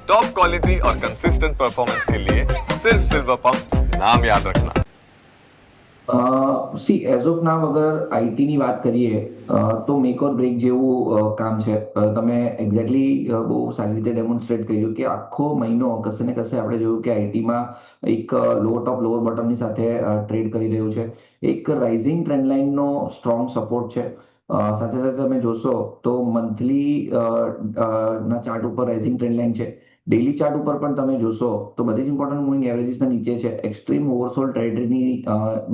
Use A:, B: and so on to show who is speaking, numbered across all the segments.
A: Top quality और consistent performance के लिए सिर्फ सिल्वर पंप नाम याद रखना।
B: સી એઝ ઓફ નાવ અગર આઈટી ની વાત કરીએ તો મેક ઓર બ્રેક જેવું કામ છે. તમે એક્ઝેક્ટલી બહુ સારી રીતે ડેમોન્સ્ટ્રેટ કર્યું કે આખો મહિનો કશે ને કશે આપણે જોયું કે આઈટીમાં એક લોઅર ટોપ લોઅર બોટમની સાથે ટ્રેડ કરી રહ્યું છે. એક રાઇઝિંગ ટ્રેન્ડ લાઇનનો સ્ટ્રોંગ સપોર્ટ છે. સાથે સાથે તમે જોશો તો મંથલી ના ચાર્ટ ઉપર રાઇઝિંગ ટ્રેન્ડ લાઇન છે. ડેલી ચાર્ટ ઉપર પણ તમે જોશો તો બધી જ ઇમ્પોર્ટન્ટ મૂવિંગ એવરેજીસના નીચે છે. એક્સ્ટ્રીમ ઓવરસોલ્ડ ટ્રેડની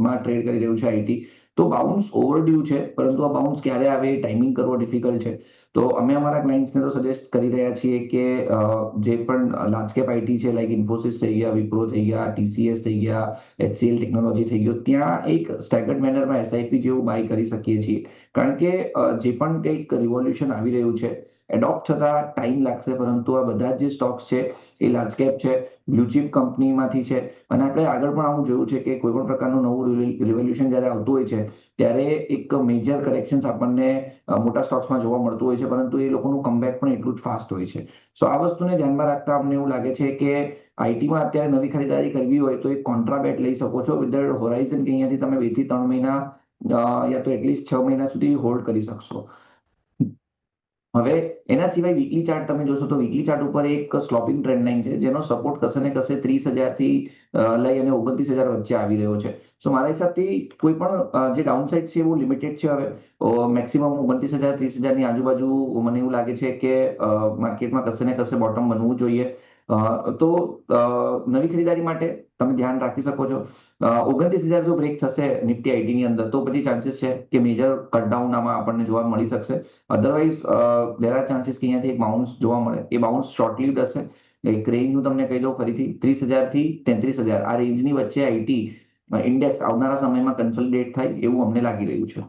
B: માં ટ્રેડ કરી રહ્યું છે આઈટી. તો બાઉન્સ ઓવરડ્યુ છે, પરંતુ આ બાઉન્સ ક્યારે આવે એ ટાઈમિંગ કરવો ડિફિકલ્ટ છે. તો અમે અમારા ક્લાયન્ટ્સને તો સજેસ્ટ કરી રહ્યા છીએ કે જે પણ લાર્જ કેપ આઈટી છે, લાઈક ઇન્ફોસિસ થઈ ગયા, વિપ્રો થઈ ગયા, ટીસીએસ થઈ ગયા, એચસીએલ ટેકનોલોજી થઈ ગયો, ત્યાં એક સ્ટેગર્ડ મેનરમાં એસઆઈપી જેવું બાય કરી શકીએ છીએ. કારણ કે જે પણ કંઈક રિવોલ્યુશન આવી રહ્યું છે એડોપ્ટ થતા ટાઈમ લાગશે, પરંતુ આ બધા જે સ્ટોક્સ છે એ લાર્જ કેપ છે, બ્લુ ચીપ કંપનીમાંથી છે. અને આપણે આગળ પણ આવું જોયું છે કે કોઈ પણ પ્રકારનું નવું રિવોલ્યુશન જ્યારે આવતું હોય છે ત્યારે એક મેજર કરેક્શન્સ આપણને મોટા સ્ટોક્સમાં જોવા મળતું હોય છે, પરંતુ એ લોકોનું કમબેક પણ એટલું જ ફાસ્ટ હોય છે. સો આ વસ્તુને ધ્યાનમાં રાખતા અમને એવું લાગે છે કે આઈટીમાં અત્યારે નવી ખરીદારી કરવી હોય તો એક કોન્ટ્રા બેટ લઈ શકો છો વિથ ધ હોરાઇઝન કે અહીંયાથી તમે 2 થી 3 મહિના યા તો એટલીસ્ટ 6 મહિના સુધી હોલ્ડ કરી શકશો. હવે એના સિવાય વીકલી ચાર્ટ તમે જોશો તો વીકલી ચાર્ટ ઉપર એક સ્લોપિંગ ટ્રેન્ડ લાઇન છે જેનો સપોર્ટ કશે ને કશે 30,000 થી લઈ અને 29,000 વચ્ચે આવી રહ્યો છે. સો મારા હિસાબથી કોઈ પણ જે ડાઉન સાઇડ છે એવું લિમિટેડ છે. હવે મેક્સિમમ 29,000 30,000 ની આજુબાજુ મને એવું લાગે છે કે માર્કેટમાં કશે ને કશે બોટમ બનવું જોઈએ. તો નવી ખરીદારી માટે તમે ધ્યાન રાખી શકો છો. 29,000 જો બ્રેક થશે નિફ્ટી આઈટી ની અંદર તો પછી ચાન્સીસ છે કે મેજર કટડાઉન આમાં આપણને જોવા મળી શકશે. અધરવાઇઝ દેર આર ચાન્સીસ કે અહીંયાથી એક બાઉન્સ જોવા મળે. એ બાઉન્સ શોર્ટ લીવ્ડ હશે. એક રેન્જ હું તમને કહી દઉં ફરીથી, 30,000 થી 33,000 આ રેન્જની વચ્ચે આઈટી ઇન્ડેક્સ આવનારા સમયમાં કન્સોલિડેટ થાય એવું અમને લાગી રહ્યું છે.